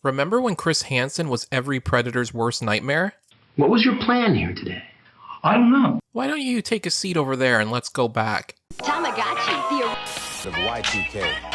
Remember when Chris Hansen was every predator's worst nightmare? What was your plan here today? I don't know. Why don't you take a seat over there and let's go back? Tamagotchi, Of Y2K.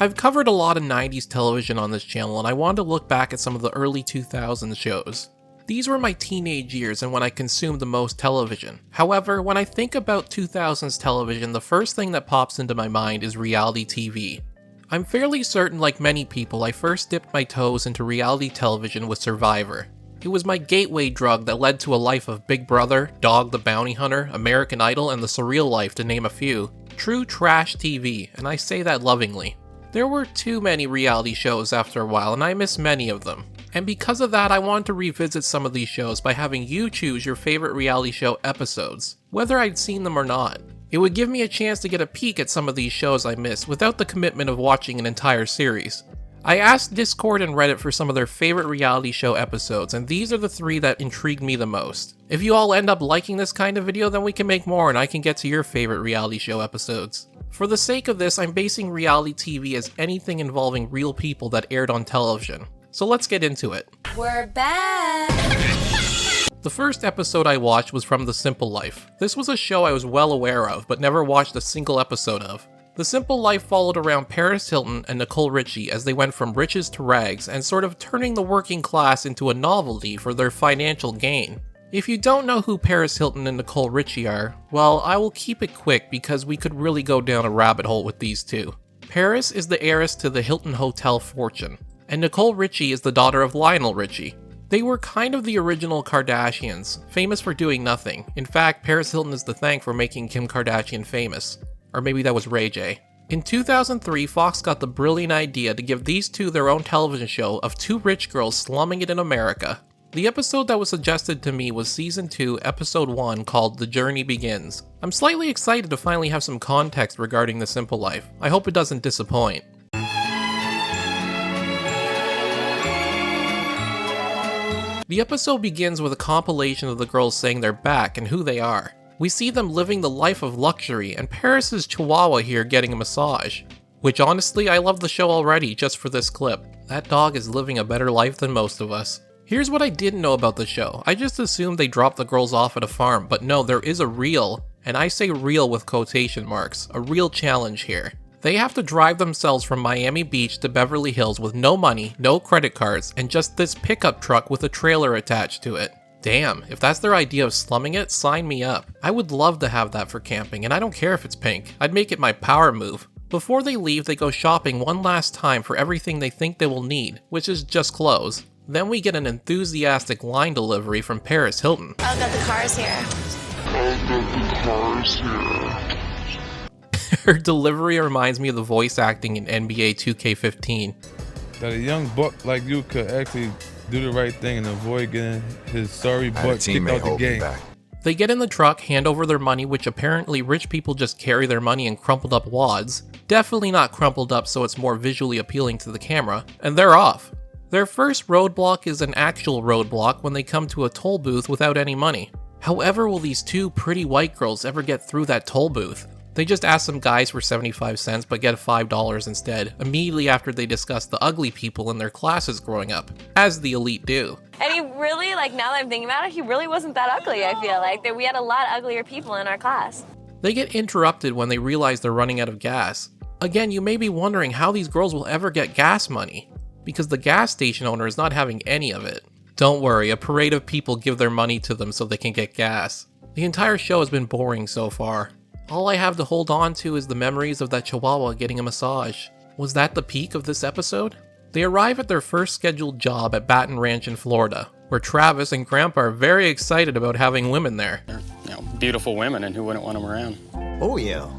I've covered a lot of 90s television on this channel, and I wanted to look back at some of the early 2000s shows. These were my teenage years and when I consumed the most television. However, when I think about 2000s television, the first thing that pops into my mind is reality TV. I'm fairly certain, like many people, I first dipped my toes into reality television with Survivor. It was my gateway drug that led to a life of Big Brother, Dog the Bounty Hunter, American Idol, and The Surreal Life, to name a few. True trash TV, and I say that lovingly. There were too many reality shows after a while, and I miss many of them. And because of that, I wanted to revisit some of these shows by having you choose your favorite reality show episodes, whether I'd seen them or not. It would give me a chance to get a peek at some of these shows I missed without the commitment of watching an entire series. I asked Discord and Reddit for some of their favorite reality show episodes, and these are the 3 that intrigued me the most. If you all end up liking this kind of video, then we can make more and I can get to your favorite reality show episodes. For the sake of this, I'm basing reality TV as anything involving real people that aired on television. So let's get into it. we're back. The first episode I watched was from The Simple Life. This was a show I was well aware of, but never watched a single episode of. The Simple Life followed around Paris Hilton and Nicole Richie as they went from riches to rags and sort of turning the working class into a novelty for their financial gain. If you don't know who Paris Hilton and Nicole Richie are, well, I will keep it quick because we could really go down a rabbit hole with these two. Paris is the heiress to the Hilton Hotel fortune, and Nicole Richie is the daughter of Lionel Richie. They were kind of the original Kardashians, famous for doing nothing. In fact, Paris Hilton is to thank for making Kim Kardashian famous. Or maybe that was Ray J. In 2003, Fox got the brilliant idea to give these two their own television show of 2 rich girls slumming it in America. The episode that was suggested to me was Season 2, Episode 1, called The Journey Begins. I'm slightly excited to finally have some context regarding The Simple Life. I hope it doesn't disappoint. The episode begins with a compilation of the girls saying they're back and who they are. We see them living the life of luxury, and Paris's chihuahua here getting a massage. Which honestly, I love the show already just for this clip. That dog is living a better life than most of us. Here's what I didn't know about the show. I just assumed they dropped the girls off at a farm, but no, there is a real, and I say real with quotation marks, a real challenge here. They have to drive themselves from Miami Beach to Beverly Hills with no money, no credit cards, and just this pickup truck with a trailer attached to it. Damn, if that's their idea of slumming it, sign me up. I would love to have that for camping, and I don't care if it's pink. I'd make it my power move. Before they leave, they go shopping one last time for everything they think they will need, which is just clothes. Then we get an enthusiastic line delivery from Paris Hilton. I've got the cars here. Her delivery reminds me of the voice acting in NBA 2K15. That a young buck like you could actually do the right thing and avoid getting his sorry butt kicked out the game. They get in the truck, hand over their money, which apparently rich people just carry their money in crumpled up wads. Definitely not crumpled up so it's more visually appealing to the camera, and they're off. Their first roadblock is an actual roadblock when they come to a toll booth without any money. However, will these 2 pretty white girls ever get through that toll booth? They just ask some guys for 75 cents but get $5 instead, immediately after they discuss the ugly people in their classes growing up, as the elite do. And he really, now that I'm thinking about it, he really wasn't that ugly, I feel like. We had a lot uglier people in our class. They get interrupted when they realize they're running out of gas. Again, you may be wondering how these girls will ever get gas money, because the gas station owner is not having any of it. Don't worry, a parade of people give their money to them so they can get gas. The entire show has been boring so far. All I have to hold on to is the memories of that chihuahua getting a massage. Was that the peak of this episode? They arrive at their first scheduled job at Baton Ranch in Florida, where Travis and Grandpa are very excited about having women there. They're, beautiful women, and who wouldn't want them around? Oh yeah.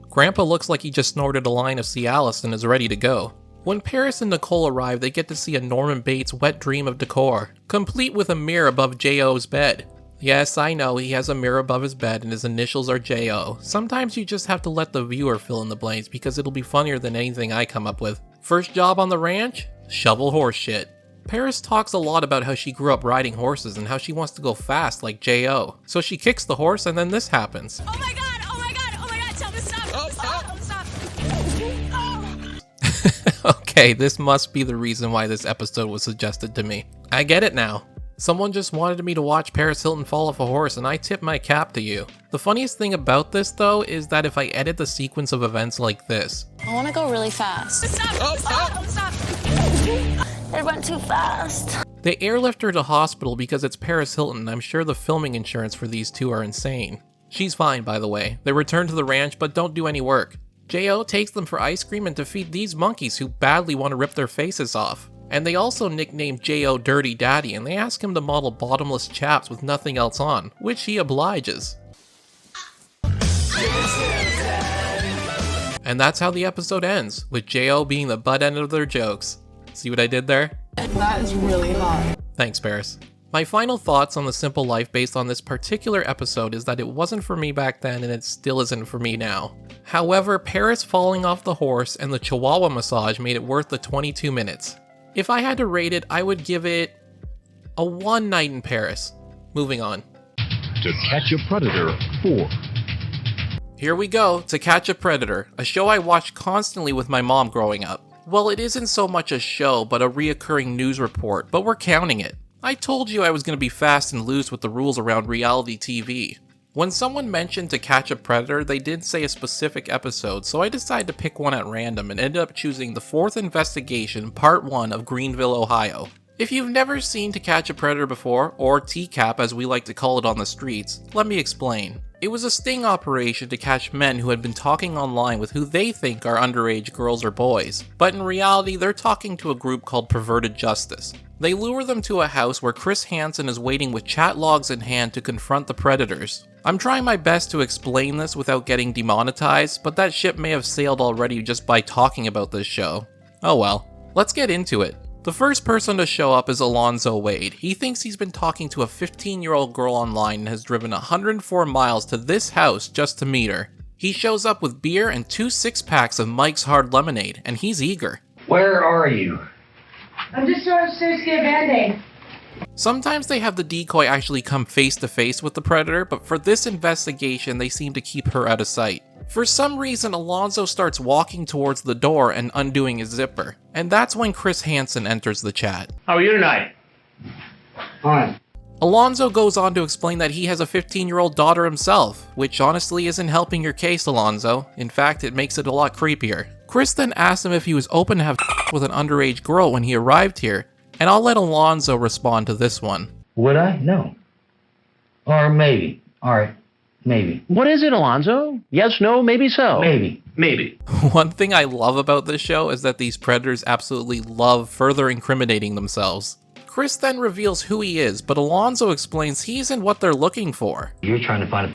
Grandpa looks like he just snorted a line of Cialis and is ready to go. When Paris and Nicole arrive, they get to see a Norman Bates wet dream of decor, complete with a mirror above J.O.'s bed. Yes, I know, he has a mirror above his bed and his initials are J.O. Sometimes you just have to let the viewer fill in the blanks because it'll be funnier than anything I come up with. First job on the ranch? Shovel horse shit. Paris talks a lot about how she grew up riding horses and how she wants to go fast like J.O. So she kicks the horse and then this happens. Oh my god, oh my god, oh my god, tell me stop, stop. Okay, this must be the reason why this episode was suggested to me. I get it now. Someone just wanted me to watch Paris Hilton fall off a horse and I tip my cap to you. The funniest thing about this though is that if I edit the sequence of events like this. I want to go really fast. Stop. It went too fast. They airlift her to hospital because it's Paris Hilton and I'm sure the filming insurance for these two are insane. She's fine, by the way. They return to the ranch but don't do any work. J.O. takes them for ice cream and to feed these monkeys who badly want to rip their faces off. And they also nickname J.O. Dirty Daddy and they ask him to model bottomless chaps with nothing else on, which he obliges. And that's how the episode ends, with J.O. being the butt end of their jokes. See what I did there? That is really hot. Thanks, Paris. My final thoughts on The Simple Life based on this particular episode is that it wasn't for me back then and it still isn't for me now. However, Paris falling off the horse and the Chihuahua massage made it worth the 22 minutes. If I had to rate it, I would give it a 1 night in Paris. Moving on. To Catch a Predator 4. Here we go, To Catch a Predator, a show I watched constantly with my mom growing up. Well, it isn't so much a show, but a reoccurring news report, but we're counting it. I told you I was going to be fast and loose with the rules around reality TV. When someone mentioned To Catch a Predator, they didn't say a specific episode, so I decided to pick one at random and ended up choosing the 4th investigation, part 1 of Greenville, Ohio. If you've never seen To Catch a Predator before, or TCAP as we like to call it on the streets, let me explain. It was a sting operation to catch men who had been talking online with who they think are underage girls or boys, but in reality they're talking to a group called Perverted Justice. They lure them to a house where Chris Hansen is waiting with chat logs in hand to confront the predators. I'm trying my best to explain this without getting demonetized, but that ship may have sailed already just by talking about this show. Oh well, let's get into it. The first person to show up is Alonzo Wade. He thinks he's been talking to a 15-year-old girl online and has driven 104 miles to this house just to meet her. He shows up with beer and 2 6-packs of Mike's Hard Lemonade, and he's eager. Where are you? I'm just trying to get a Band-Aid. Sometimes they have the decoy actually come face to face with the predator, but for this investigation they seem to keep her out of sight. For some reason, Alonzo starts walking towards the door and undoing his zipper, and that's when Chris Hansen enters the chat. How are you tonight? Fine. Alonzo goes on to explain that he has a 15-year-old daughter himself, which honestly isn't helping your case, Alonzo. In fact, it makes it a lot creepier. Chris then asks him if he was open to have with an underage girl when he arrived here, and I'll let Alonzo respond to this one. Would I? No. Or maybe. Alright. Maybe. What is it, Alonzo? Yes, no, maybe so. Maybe. One thing I love about this show is that these predators absolutely love further incriminating themselves. Chris then reveals who he is, but Alonzo explains he isn't what they're looking for. You're trying to find a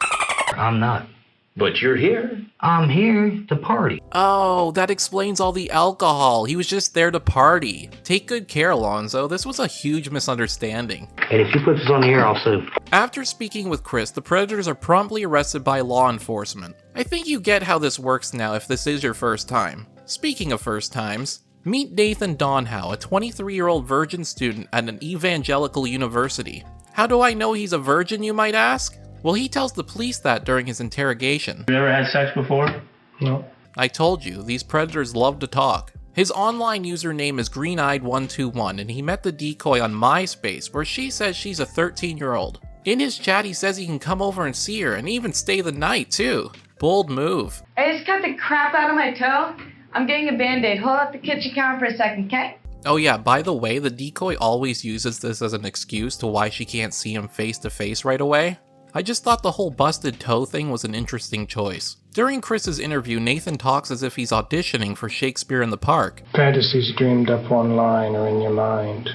I'm not. But you're here. I'm here to party. Oh, that explains all the alcohol. He was just there to party. Take good care, Alonzo. This was a huge misunderstanding. And if you put this on the air, I'll sue. After speaking with Chris, the predators are promptly arrested by law enforcement. I think you get how this works now if this is your first time. Speaking of first times, meet Nathan Donhow, a 23-year-old virgin student at an evangelical university. How do I know he's a virgin, you might ask? Well, he tells the police that during his interrogation. You ever had sex before? No. I told you, these predators love to talk. His online username is greeneyed121, and he met the decoy on MySpace, where she says she's a 13-year-old. In his chat, he says he can come over and see her, and even stay the night, too. Bold move. I just cut the crap out of my toe. I'm getting a Band-Aid. Hold up the kitchen counter for a second, okay? Oh yeah, by the way, the decoy always uses this as an excuse to why she can't see him face to face right away. I just thought the whole busted toe thing was an interesting choice. During Chris's interview, Nathan talks as if he's auditioning for Shakespeare in the Park. Fantasies dreamed up online are in your mind.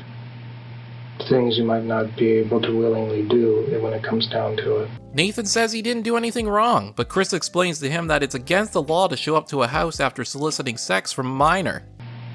Things you might not be able to willingly do when it comes down to it. Nathan says he didn't do anything wrong, but Chris explains to him that it's against the law to show up to a house after soliciting sex from a minor.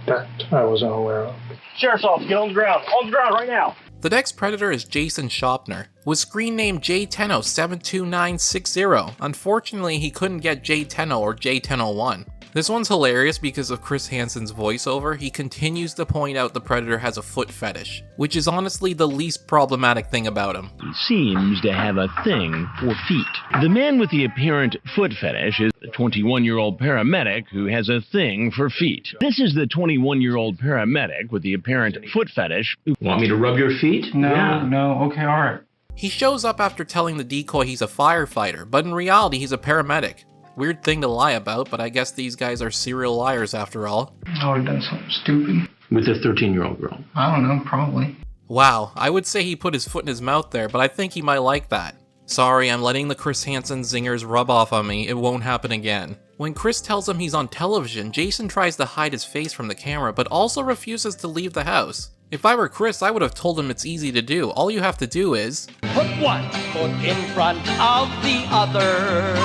That I was unaware of. Sheriff's office, get on the ground. On the ground right now. The next predator is Jason Shopner, with screen name J10072960. Unfortunately, he couldn't get J10 or J1001. This one's hilarious because of Chris Hansen's voiceover. He continues to point out the Predator has a foot fetish, which is honestly the least problematic thing about him. He seems to have a thing for feet. The man with the apparent foot fetish is the 21-year-old paramedic who has a thing for feet. This is the 21-year-old paramedic with the apparent foot fetish. Want me to rub your feet? No, okay, alright. He shows up after telling the decoy he's a firefighter, but in reality he's a paramedic. Weird thing to lie about, but I guess these guys are serial liars after all. I would have done something stupid. With a 13-year-old girl. I don't know, probably. Wow, I would say he put his foot in his mouth there, but I think he might like that. Sorry, I'm letting the Chris Hansen zingers rub off on me, it won't happen again. When Chris tells him he's on television, Jason tries to hide his face from the camera, but also refuses to leave the house. If I were Chris, I would have told him it's easy to do. All you have to do is... put one foot in front of the other.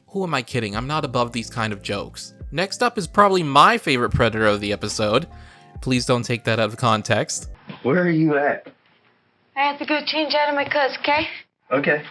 Who am I kidding? I'm not above these kind of jokes. Next up is probably my favorite Predator of the episode. Please don't take that out of context. Where are you at? I have to go change out of my clothes, okay? Okay.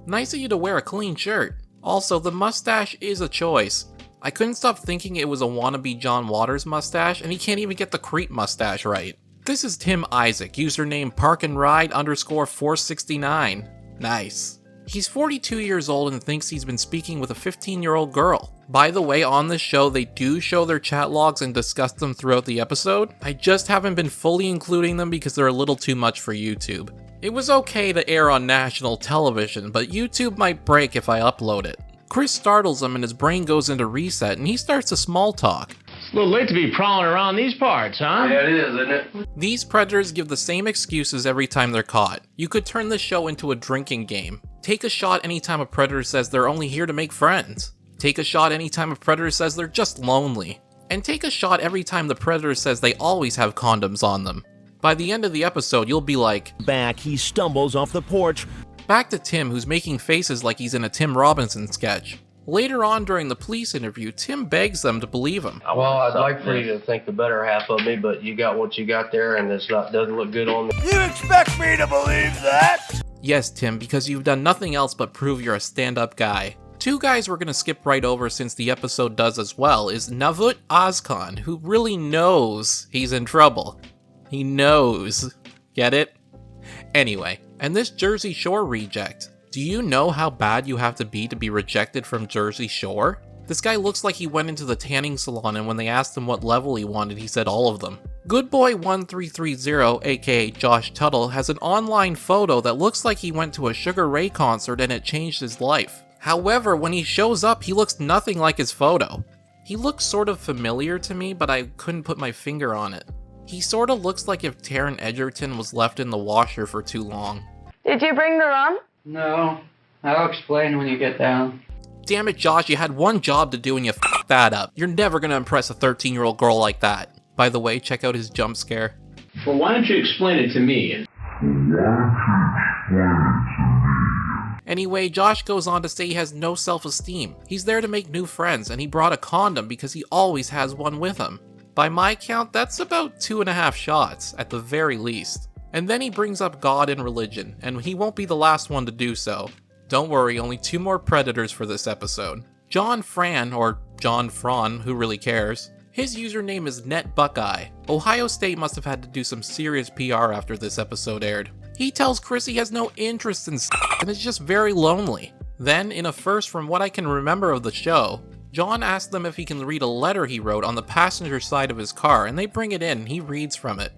Nice of you to wear a clean shirt. Also, the mustache is a choice. I couldn't stop thinking it was a wannabe John Waters mustache, and he can't even get the creep mustache right. This is Tim Isaac, username parkandride_469. Nice. He's 42 years old and thinks he's been speaking with a 15-year-old girl. By the way, on this show, they do show their chat logs and discuss them throughout the episode. I just haven't been fully including them because they're a little too much for YouTube. It was okay to air on national television, but YouTube might break if I upload it. Chris startles him and his brain goes into reset and he starts to small talk. It's a little late to be prowling around these parts, huh? Yeah, it is, isn't it? These predators give the same excuses every time they're caught. You could turn this show into a drinking game. Take a shot anytime a predator says they're only here to make friends. Take a shot anytime a predator says they're just lonely. And take a shot every time the predator says they always have condoms on them. By the end of the episode, you'll be like, back, he stumbles off the porch. Back to Tim, who's making faces like he's in a Tim Robinson sketch. Later on during the police interview, Tim begs them to believe him. Well, I'd like for you to think the better half of me, but you got what you got there and it doesn't look good on me. You expect me to believe that? Yes, Tim, because you've done nothing else but prove you're a stand-up guy. Two guys we're gonna skip right over since the episode does as well is Navut Ozkan, who really knows he's in trouble. He knows. Get it? Anyway, and this Jersey Shore reject. Do you know how bad you have to be rejected from Jersey Shore? This guy looks like he went into the tanning salon and when they asked him what level he wanted, he said all of them. Goodboy1330, aka Josh Tuttle, has an online photo that looks like he went to a Sugar Ray concert and it changed his life. However, when he shows up, he looks nothing like his photo. He looks sort of familiar to me, but I couldn't put my finger on it. He sort of looks like if Taron Egerton was left in the washer for too long. Did you bring the rum? No. I'll explain when you get down. Damn it, Josh, you had one job to do and you f***ed that up. You're never gonna impress a 13-year-old girl like that. By the way, check out his jump scare. Well, why don't you explain it to me? Anyway, Josh goes on to say he has no self-esteem. He's there to make new friends, and he brought a condom because he always has one with him. By my count, that's about 2.5 shots, at the very least. And then he brings up God and religion, and he won't be the last one to do so. Don't worry, only 2 more predators for this episode. John Fran, or John Fron, who really cares? His username is NetBuckeye. Ohio State must have had to do some serious PR after this episode aired. He tells Chris he has no interest in and is just very lonely. Then, in a first from what I can remember of the show, John asks them if he can read a letter he wrote on the passenger side of his car, and they bring it in and he reads from it.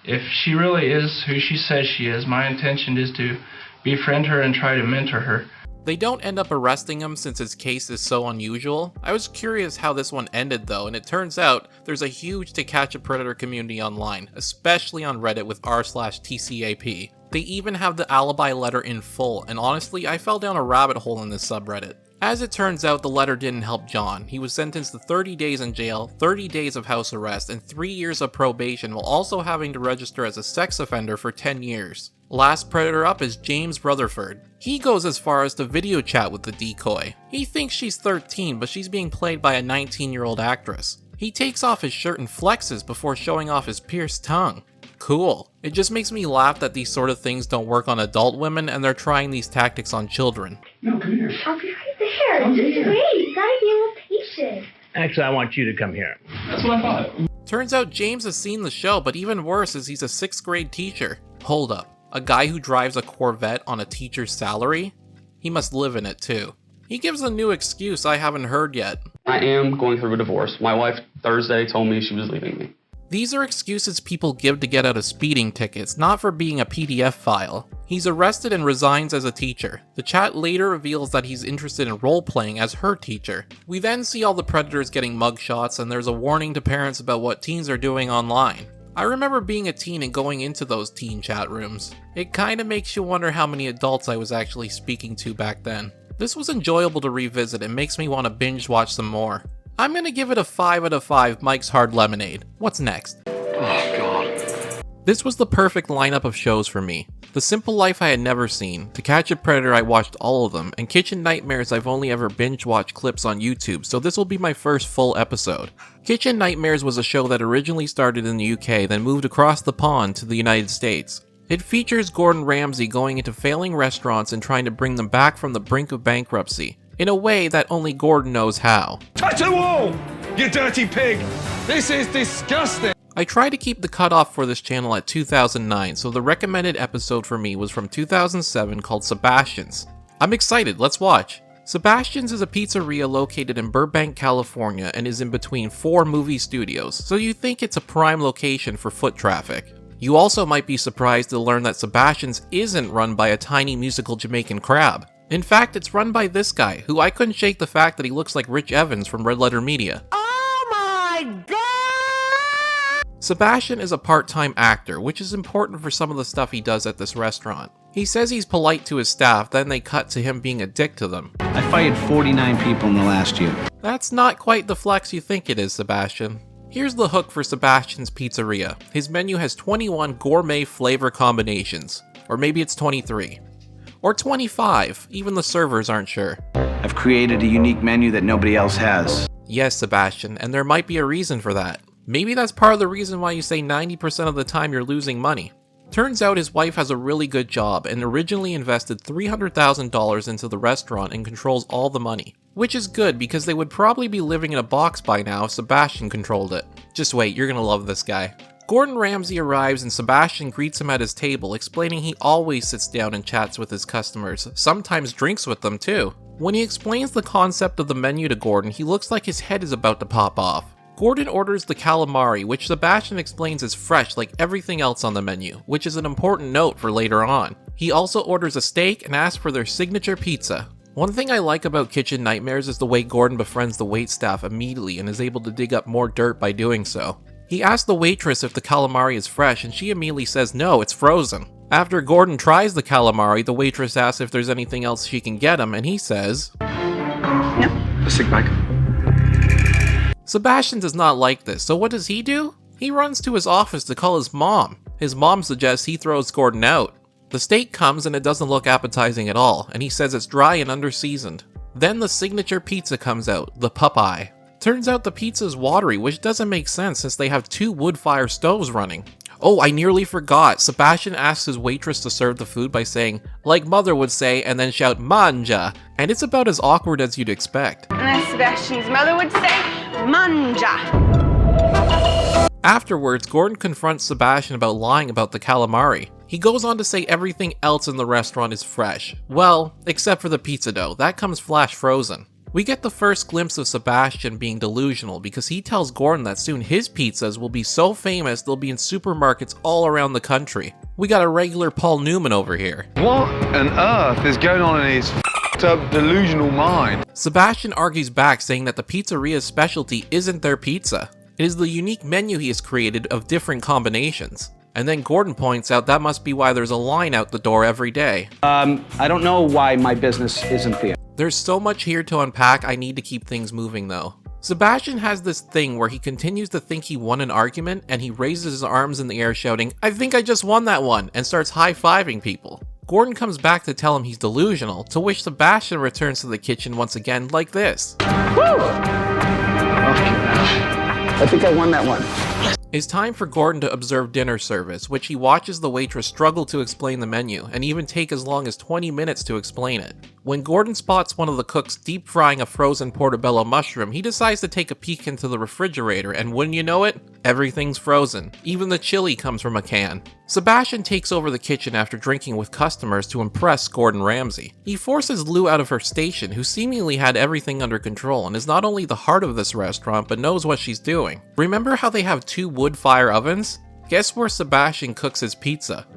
If she really is who she says she is, my intention is to befriend her and try to mentor her. They don't end up arresting him since his case is so unusual. I was curious how this one ended though, and it turns out there's a huge To Catch a Predator community online, especially on Reddit with r/TCAP. They even have the alibi letter in full, and honestly, I fell down a rabbit hole in this subreddit. As it turns out, the letter didn't help John. He was sentenced to 30 days in jail, 30 days of house arrest, and 3 years of probation while also having to register as a sex offender for 10 years. Last predator up is James Rutherford. He goes as far as to video chat with the decoy. He thinks she's 13, but she's being played by a 19-year-old actress. He takes off his shirt and flexes before showing off his pierced tongue. Cool. It just makes me laugh that these sort of things don't work on adult women and they're trying these tactics on children. No, come here. I'll be right there. Just wait. You gotta be a little patient. Actually, I want you to come here. That's what I thought. Turns out James has seen the show, but even worse is he's a 6th grade teacher. Hold up, a guy who drives a Corvette on a teacher's salary? He must live in it too. He gives a new excuse I haven't heard yet. I am going through a divorce. My wife Thursday told me she was leaving me. These are excuses people give to get out of speeding tickets, not for being a PDF file. He's arrested and resigns as a teacher. The chat later reveals that he's interested in role-playing as her teacher. We then see all the predators getting mugshots, and there's a warning to parents about what teens are doing online. I remember being a teen and going into those teen chat rooms. It kinda makes you wonder how many adults I was actually speaking to back then. This was enjoyable to revisit and makes me want to binge watch some more. I'm gonna give it a 5 out of 5 Mike's Hard Lemonade. What's next? Oh, God. This was the perfect lineup of shows for me. The Simple Life I had never seen, To Catch a Predator I watched all of them, and Kitchen Nightmares I've only ever binge-watched clips on YouTube, so this will be my first full episode. Kitchen Nightmares was a show that originally started in the UK, then moved across the pond to the United States. It features Gordon Ramsay going into failing restaurants and trying to bring them back from the brink of bankruptcy, in a way that only Gordon knows how. Touch the wall, you dirty pig! This is disgusting! I tried to keep the cutoff for this channel at 2009, so the recommended episode for me was from 2007 called Sebastian's. I'm excited, let's watch. Sebastian's is a pizzeria located in Burbank, California and is in between 4 movie studios, so you think it's a prime location for foot traffic. You also might be surprised to learn that Sebastian's isn't run by a tiny musical Jamaican crab. In fact, it's run by this guy, who I couldn't shake the fact that he looks like Rich Evans from Red Letter Media. Oh my God! Sebastian is a part-time actor, which is important for some of the stuff he does at this restaurant. He says he's polite to his staff, then they cut to him being a dick to them. I fired 49 people in the last year. That's not quite the flex you think it is, Sebastian. Here's the hook for Sebastian's Pizzeria. His menu has 21 gourmet flavor combinations. Or maybe it's 23. Or 25, even the servers aren't sure. I've created a unique menu that nobody else has. Yes, Sebastian, and there might be a reason for that. Maybe that's part of the reason why you say 90% of the time you're losing money. Turns out his wife has a really good job and originally invested $300,000 into the restaurant and controls all the money. Which is good because they would probably be living in a box by now if Sebastian controlled it. Just wait, you're gonna love this guy. Gordon Ramsay arrives and Sebastian greets him at his table, explaining he always sits down and chats with his customers, sometimes drinks with them too. When he explains the concept of the menu to Gordon, he looks like his head is about to pop off. Gordon orders the calamari, which Sebastian explains is fresh like everything else on the menu, which is an important note for later on. He also orders a steak and asks for their signature pizza. One thing I like about Kitchen Nightmares is the way Gordon befriends the waitstaff immediately and is able to dig up more dirt by doing so. He asks the waitress if the calamari is fresh and she immediately says no, it's frozen. After Gordon tries the calamari, the waitress asks if there's anything else she can get him and he says, No. A sick bag. Sebastian does not like this, so what does he do? He runs to his office to call his mom. His mom suggests he throws Gordon out. The steak comes and it doesn't look appetizing at all, and he says it's dry and under-seasoned. Then the signature pizza comes out, the Popeye. Turns out the pizza is watery, which doesn't make sense since they have 2 wood-fire stoves running. Oh, I nearly forgot. Sebastian asks his waitress to serve the food by saying, like mother would say, and then shout, manja. And it's about as awkward as you'd expect. And as Sebastian's mother would say, manja. Afterwards, Gordon confronts Sebastian about lying about the calamari. He goes on to say everything else in the restaurant is fresh. Well, except for the pizza dough, that comes flash frozen. We get the first glimpse of Sebastian being delusional because he tells Gordon that soon his pizzas will be so famous they'll be in supermarkets all around the country. We got a regular Paul Newman over here. What on earth is going on in his up delusional mind? Sebastian argues back saying that the pizzeria's specialty isn't their pizza. It is the unique menu he has created of different combinations. And then Gordon points out that must be why there's a line out the door every day. I don't know why my business isn't there. There's so much here to unpack, I need to keep things moving though. Sebastian has this thing where he continues to think he won an argument and he raises his arms in the air shouting, "I think I just won that one," and starts high-fiving people. Gordon comes back to tell him he's delusional, to which Sebastian returns to the kitchen once again like this. Woo! I think I won that one. It's time for Gordon to observe dinner service, which he watches the waitress struggle to explain the menu, and even take as long as 20 minutes to explain it. When Gordon spots one of the cooks deep frying a frozen portobello mushroom, he decides to take a peek into the refrigerator, and wouldn't you know it, everything's frozen. Even the chili comes from a can. Sebastian takes over the kitchen after drinking with customers to impress Gordon Ramsay. He forces Lou out of her station, who seemingly had everything under control and is not only the heart of this restaurant but knows what she's doing. Remember how they have 2 wood fire ovens? Guess where Sebastian cooks his pizza?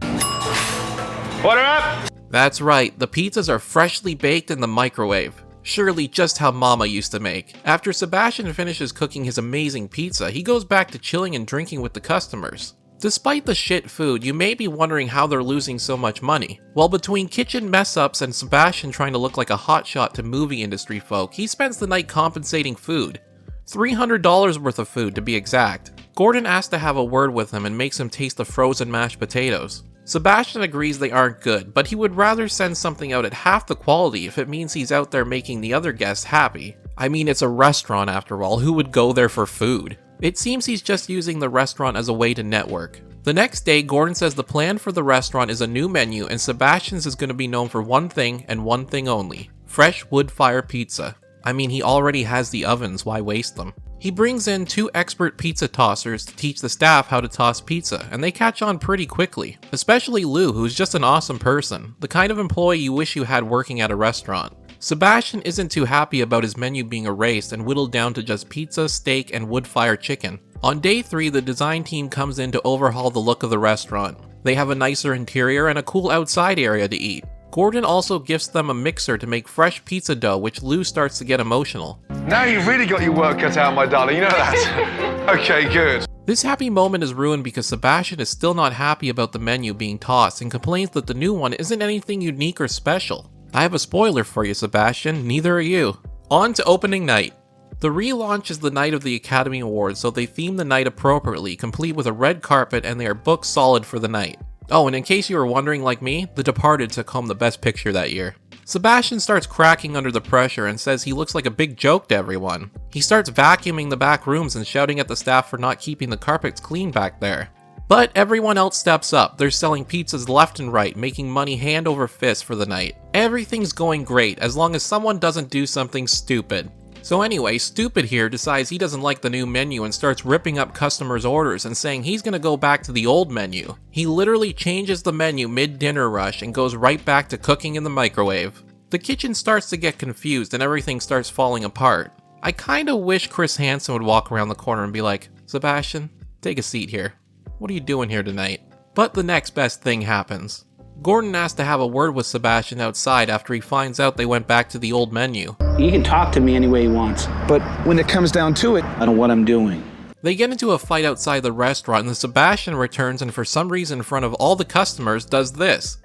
Order up! That's right, the pizzas are freshly baked in the microwave. Surely just how Mama used to make. After Sebastian finishes cooking his amazing pizza, he goes back to chilling and drinking with the customers. Despite the shit food, you may be wondering how they're losing so much money. Well, between kitchen mess-ups and Sebastian trying to look like a hotshot to movie industry folk, he spends the night compensating food. $300 worth of food to be exact. Gordon asks to have a word with him and makes him taste the frozen mashed potatoes. Sebastian agrees they aren't good, but he would rather send something out at half the quality if it means he's out there making the other guests happy. I mean, it's a restaurant after all, who would go there for food? It seems he's just using the restaurant as a way to network. The next day, Gordon says the plan for the restaurant is a new menu and Sebastian's is going to be known for one thing and one thing only: fresh wood fire pizza. I mean, he already has the ovens, why waste them? He brings in 2 expert pizza tossers to teach the staff how to toss pizza, and they catch on pretty quickly. Especially Lou, who's just an awesome person, the kind of employee you wish you had working at a restaurant. Sebastian isn't too happy about his menu being erased and whittled down to just pizza, steak, and wood-fire chicken. On day 3, the design team comes in to overhaul the look of the restaurant. They have a nicer interior and a cool outside area to eat. Gordon also gifts them a mixer to make fresh pizza dough, which Lou starts to get emotional. Now you've really got your work cut out, my darling, you know that? Okay, good. This happy moment is ruined because Sebastian is still not happy about the menu being tossed and complains that the new one isn't anything unique or special. I have a spoiler for you, Sebastian, neither are you. On to opening night. The relaunch is the night of the Academy Awards, so they theme the night appropriately, complete with a red carpet, and they are booked solid for the night. Oh, and in case you were wondering like me, The Departed took home the best picture that year. Sebastian starts cracking under the pressure and says he looks like a big joke to everyone. He starts vacuuming the back rooms and shouting at the staff for not keeping the carpets clean back there. But everyone else steps up. They're selling pizzas left and right, making money hand over fist for the night. Everything's going great as long as someone doesn't do something stupid. So anyway, Stupid here decides he doesn't like the new menu and starts ripping up customers' orders and saying he's gonna go back to the old menu. He literally changes the menu mid-dinner rush and goes right back to cooking in the microwave. The kitchen starts to get confused and everything starts falling apart. I kinda wish Chris Hansen would walk around the corner and be like, Sebastian, take a seat here. What are you doing here tonight? But the next best thing happens. Gordon asks to have a word with Sebastian outside after he finds out they went back to the old menu. He can talk to me any way he wants, but when it comes down to it, I don't know what I'm doing. They get into a fight outside the restaurant and Sebastian returns and for some reason in front of all the customers does this.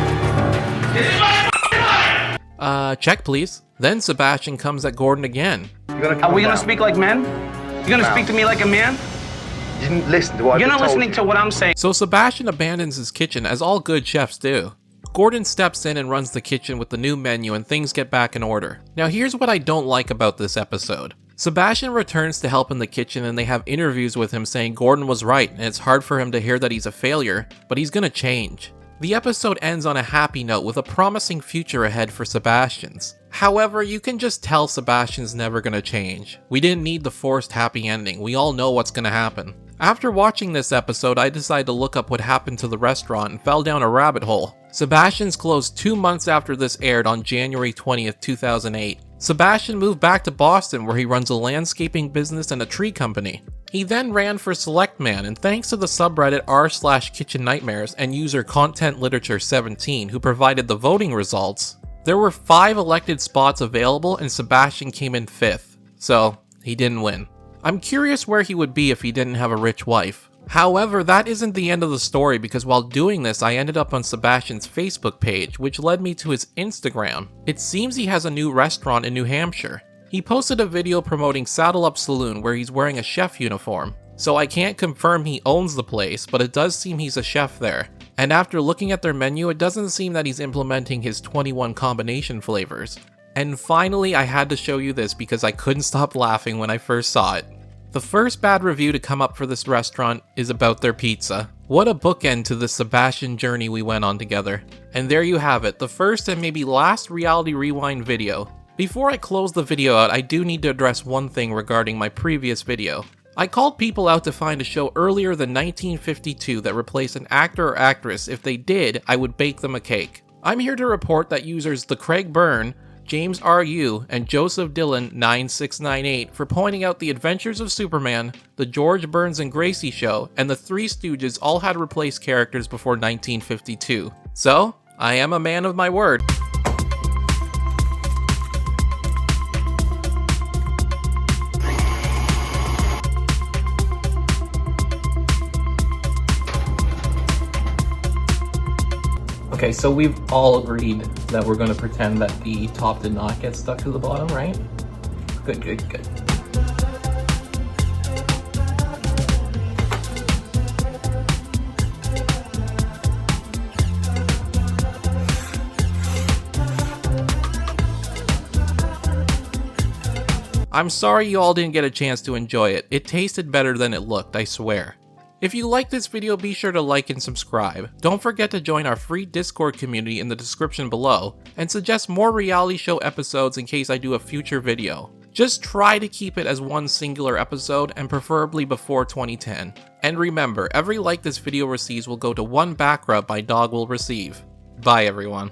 Check please. Then Sebastian comes at Gordon again. Are we gonna speak like men? You gonna speak to me like a man? You didn't listen to what You're not listening to what I'm saying. So Sebastian abandons his kitchen as all good chefs do. Gordon steps in and runs the kitchen with the new menu and things get back in order. Now here's what I don't like about this episode. Sebastian returns to help in the kitchen and they have interviews with him saying Gordon was right and it's hard for him to hear that he's a failure, but he's gonna change. The episode ends on a happy note with a promising future ahead for Sebastian's. However, you can just tell Sebastian's never gonna change. We didn't need the forced happy ending, we all know what's gonna happen. After watching this episode, I decided to look up what happened to the restaurant and fell down a rabbit hole. Sebastian's closed 2 months after this aired on January 20th, 2008. Sebastian moved back to Boston where he runs a landscaping business and a tree company. He then ran for Selectman, and thanks to the subreddit r/Kitchen Nightmares and user Content Literature 17 who provided the voting results, there were 5 elected spots available and Sebastian came in 5th, so he didn't win. I'm curious where he would be if he didn't have a rich wife. However, that isn't the end of the story because while doing this, I ended up on Sebastian's Facebook page, which led me to his Instagram. It seems he has a new restaurant in New Hampshire. He posted a video promoting Saddle Up Saloon where he's wearing a chef uniform. So I can't confirm he owns the place, but it does seem he's a chef there. And after looking at their menu, it doesn't seem that he's implementing his 21 combination flavors. And finally, I had to show you this because I couldn't stop laughing when I first saw it. The first bad review to come up for this restaurant is about their pizza. What a bookend to the Sebastian journey we went on together. And there you have it, the first and maybe last Reality Rewind video. Before I close the video out, I do need to address one thing regarding my previous video. I called people out to find a show earlier than 1952 that replaced an actor or actress. If they did, I would bake them a cake. I'm here to report that users The Craig Byrne, James R.U., and Joseph Dillon 9698 for pointing out the Adventures of Superman, the George Burns and Gracie Show, and the Three Stooges all had replaced characters before 1952. So, I am a man of my word. Okay, so we've all agreed that we're going to pretend that the top did not get stuck to the bottom, right? Good, good, good. I'm sorry you all didn't get a chance to enjoy it. It tasted better than it looked, I swear. If you liked this video, be sure to like and subscribe. Don't forget to join our free Discord community in the description below, and suggest more reality show episodes in case I do a future video. Just try to keep it as one singular episode, and preferably before 2010. And remember, every like this video receives will go to one back rub my dog will receive. Bye everyone.